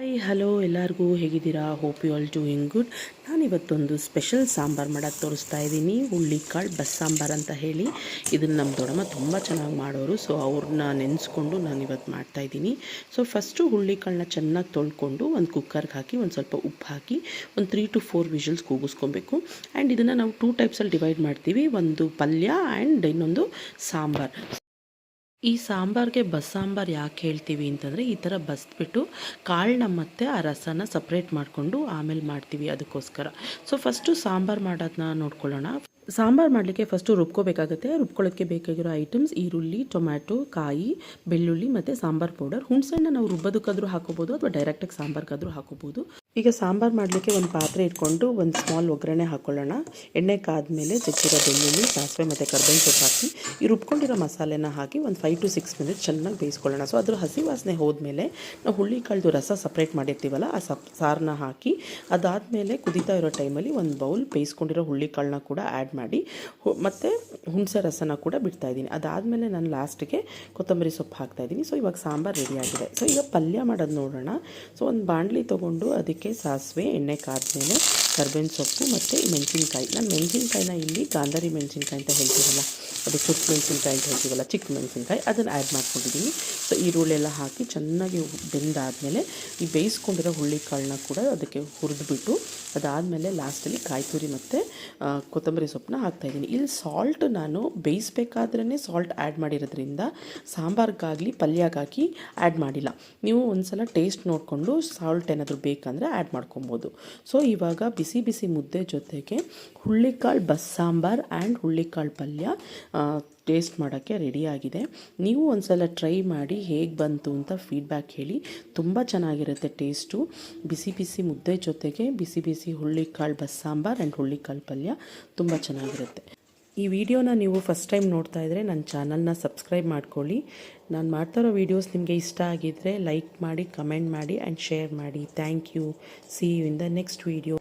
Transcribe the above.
Hi hello ಎಲ್ಲರಿಗೂ ಹೇಗಿದ್ದೀರಾ? Hope you all doing good. ನಾನಿವತ್ತೊಂದು ಸ್ಪೆಷಲ್ ಸಾಂಬಾರು ಮಾಡೋದು ತೋರಿಸ್ತಾ ಇದ್ದೀನಿ. ಹುಳ್ಳಿಕಾಳು ಬಸ್ಸಾಂಬಾರು ಅಂತ ಹೇಳಿ. ಇದನ್ನು ನಮ್ಮ ದೊಡ್ಡಮ್ಮ ತುಂಬ ಚೆನ್ನಾಗಿ ಮಾಡೋರು. ಸೊ ಅವ್ರನ್ನ ನೆನೆಸ್ಕೊಂಡು ನಾನಿವತ್ತು ಮಾಡ್ತಾಯಿದ್ದೀನಿ. ಸೊ ಫಸ್ಟು ಹುಳ್ಳಿಕಾಳನ್ನ ಚೆನ್ನಾಗಿ ತೊಳ್ಕೊಂಡು ಒಂದು ಕುಕ್ಕರ್ಗೆ ಹಾಕಿ ಒಂದು ಸ್ವಲ್ಪ ಉಪ್ಪು ಹಾಕಿ ಒಂದು 3 to 4 ವಿಷಲ್ಸ್ ಕೂಗಿಸ್ಕೊಬೇಕು. ಆ್ಯಂಡ್ ಇದನ್ನು ನಾವು 2 ಟೈಪ್ಸಲ್ಲಿ ಡಿವೈಡ್ ಮಾಡ್ತೀವಿ. ಒಂದು ಪಲ್ಯ ಆ್ಯಂಡ್ ಇನ್ನೊಂದು ಸಾಂಬಾರು. ಈ ಸಾಂಬಾರಿಗೆ ಬಸ್ಸಾಂಬಾರು ಯಾಕೆ ಹೇಳ್ತೀವಿ ಅಂತಂದರೆ, ಈ ಥರ ಬಸ್ಬಿಟ್ಟು ಕಾಳನ್ನ ಮತ್ತು ಆ ರಸನ ಸಪ್ರೇಟ್ ಮಾಡಿಕೊಂಡು ಆಮೇಲೆ ಮಾಡ್ತೀವಿ, ಅದಕ್ಕೋಸ್ಕರ. ಸೊ ಫಸ್ಟು ಸಾಂಬಾರು ಮಾಡೋದನ್ನ ನೋಡ್ಕೊಳ್ಳೋಣ. ಸಾಂಬಾರು ಮಾಡಲಿಕ್ಕೆ ಫಸ್ಟು ರುಬ್ಕೋಬೇಕಾಗುತ್ತೆ. ರುಬ್ಕೊಳ್ಳೋಕ್ಕೆ ಬೇಕಾಗಿರೋ ಐಟಮ್ಸ್ ಈರುಳ್ಳಿ, ಟೊಮ್ಯಾಟೊ, ಕಾಯಿ, ಬೆಳ್ಳುಳ್ಳಿ ಮತ್ತು ಸಾಂಬಾರು ಪೌಡರ್. ಹುಣಸೆಹಣ್ಣು ನಾವು ರುಬ್ಬೋದಕ್ಕಾದರೂ ಹಾಕೋಬೋದು ಅಥವಾ ಡೈರೆಕ್ಟಾಗಿ ಸಾಂಬಾರ್ಗಾದರೂ ಹಾಕೋಬೋದು. ಈಗ ಸಾಂಬಾರು ಮಾಡಲಿಕ್ಕೆ ಒಂದು ಪಾತ್ರೆ ಇಟ್ಕೊಂಡು ಒಂದು ಸ್ಮಾಲ್ ಒಗ್ಗರಣೆ ಹಾಕ್ಕೊಳ್ಳೋಣ. ಎಣ್ಣೆ ಕಾದ್ಮೇಲೆ ಜಜ್ಜಿರೋ ಬೆಳ್ಳುಳ್ಳಿ, ಸಾಸಿವೆ ಮತ್ತು ಕರ್ಬೇವಿನ ಸೊಪ್ಪು ಹಾಕಿ ಈ ರುಬ್ಕೊಂಡಿರೋ ಮಸಾಲೆನ ಹಾಕಿ ಒಂದು 5 to 6 ಮಿನಿಟ್ಸ್ ಚೆನ್ನಾಗಿ ಬೇಯಿಸ್ಕೊಳ್ಳೋಣ. ಸೊ ಅದ್ರ ಹಸಿ ವಾಸನೆ ಹೋದ್ಮೇಲೆ ನಾವು ಹುಳ್ಳಿಕಾಳ್ದು ರಸ ಸಪ್ರೇಟ್ ಮಾಡಿರ್ತೀವಲ್ಲ, ಆ ಸಾರನ್ನ ಹಾಕಿ ಅದಾದಮೇಲೆ ಕುದೀತಾ ಇರೋ ಟೈಮಲ್ಲಿ ಒಂದು ಬೌಲ್ ಬೇಯಿಸ್ಕೊಂಡಿರೋ ಹುಳ್ಳಿಕಾಳನ್ನ ಕೂಡ ಆ್ಯಡ್ ಮಾಡಿ ಮತ್ತು ಹುಣಸೆ ರಸನ ಕೂಡ ಬಿಡ್ತಾಯಿದ್ದೀನಿ. ಅದಾದಮೇಲೆ ನಾನು ಲಾಸ್ಟಿಗೆ ಕೊತ್ತಂಬರಿ ಸೊಪ್ಪು ಹಾಕ್ತಾಯಿದ್ದೀನಿ. ಸೊ ಇವಾಗ ಸಾಂಬಾರು ರೆಡಿಯಾಗಿದೆ. ಸೊ ಈಗ ಪಲ್ಯ ಮಾಡೋದು ನೋಡೋಣ. ಸೊ ಒಂದು ಬಾಣಲಿ ತೊಗೊಂಡು ಅದಕ್ಕೆ ಸಾಸಿವೆ, ಎಣ್ಣೆ ಕಾದ್ಮೇಲೆ ಕರ್ಬೇವಿನ ಸೊಪ್ಪು ಮತ್ತು ಮೆಣಸಿನ್ಕಾಯಿ. ನಾನು ಮೆಣಸಿನ್ಕಾಯಿನ ಇಲ್ಲಿ ಗಾಂಧಾರಿ ಮೆಣಸಿನ್ಕಾಯಿ ಅಂತ ಹೇಳ್ತೀವಲ್ಲ, ಅದು ಸುಟ್ಟು ಮೆಣಸಿನ್ಕಾಯಿ ಅಂತ ಹೇಳ್ತೀವಲ್ಲ, ಚಿಕ್ಕ ಮೆಣಸಿನ್ಕಾಯಿ, ಅದನ್ನು ಆ್ಯಡ್ ಮಾಡ್ಕೊಂಡಿದ್ದೀನಿ. ಸೊ ಈರುಳ್ಳಿ ಎಲ್ಲ ಹಾಕಿ ಚೆನ್ನಾಗಿ ಬೆಂದಾದಮೇಲೆ ಈ ಬೇಯಿಸ್ಕೊಂಡಿರೋ ಹುಳ್ಳಿಕಾಳನ್ನ ಕೂಡ ಅದಕ್ಕೆ ಹುರಿದ್ಬಿಟ್ಟು ಅದಾದಮೇಲೆ ಲಾಸ್ಟಲ್ಲಿ ಕಾಯಿ ತುರಿ ಮತ್ತು ಕೊತ್ತಂಬರಿ ಸೊಪ್ಪನ್ನ ಹಾಕ್ತಾಯಿದ್ದೀನಿ. ಇಲ್ಲಿ ಸಾಲ್ಟ್ ನಾನು ಬೇಯಿಸ್ಬೇಕಾದ್ರೇ ಸಾಲ್ಟ್ ಆ್ಯಡ್ ಮಾಡಿರೋದ್ರಿಂದ ಸಾಂಬಾರ್ಗಾಗಲಿ ಪಲ್ಯಗಾಗಿ ಆ್ಯಡ್ ಮಾಡಿಲ್ಲ. ನೀವು ಒಂದು ಸಲ ಟೇಸ್ಟ್ ನೋಡಿಕೊಂಡು ಸಾಲ್ಟ್ ಏನಾದರೂ ಬೇಕಂದರೆ ಆ್ಯಡ್ ಮಾಡ್ಕೊಬೋದು. ಸೊ ಇವಾಗ ಬಿಸಿ ಬಿಸಿ ಮುದ್ದೆ ಜೊತೆಗೆ ಹುಳ್ಳಿಕಾಳು ಬಸ್ಸಾಂಬಾರು ಆ್ಯಂಡ್ ಹುಳ್ಳಿಕಾಳು ಪಲ್ಯ ಟೇಸ್ಟ್ ಮಾಡೋಕ್ಕೆ ರೆಡಿಯಾಗಿದೆ. ನೀವು ಒಂದು ಸಲ ಟ್ರೈ ಮಾಡಿ ಹೇಗೆ ಬಂತು ಅಂತ ಫೀಡ್ಬ್ಯಾಕ್ ಹೇಳಿ. ತುಂಬ ಚೆನ್ನಾಗಿರುತ್ತೆ ಟೇಸ್ಟು. ಬಿಸಿ ಬಿಸಿ ಮುದ್ದೆ ಜೊತೆಗೆ ಬಿಸಿ ಬಿಸಿ ಹುಳ್ಳಿಕಾಳು ಬಸ್ಸಾಂಬಾರು ಆ್ಯಂಡ್ ಹುಳ್ಳಿಕಾಳು ಪಲ್ಯ ತುಂಬ ಚೆನ್ನಾಗಿರುತ್ತೆ. ಈ ವಿಡಿಯೋನ ನೀವು ಫಸ್ಟ್ ಟೈಮ್ ನೋಡ್ತಾ ಇದ್ದರೆ ನನ್ನ ಚಾನಲ್ನ ಸಬ್ಸ್ಕ್ರೈಬ್ ಮಾಡ್ಕೊಳ್ಳಿ. ನಾನು ಮಾಡ್ತಾ ಇರೋ ವೀಡಿಯೋಸ್ ನಿಮಗೆ ಇಷ್ಟ ಆಗಿದ್ದರೆ ಲೈಕ್ ಮಾಡಿ, ಕಮೆಂಟ್ ಮಾಡಿ ಆ್ಯಂಡ್ ಶೇರ್ ಮಾಡಿ. Thank you. See you in the next video.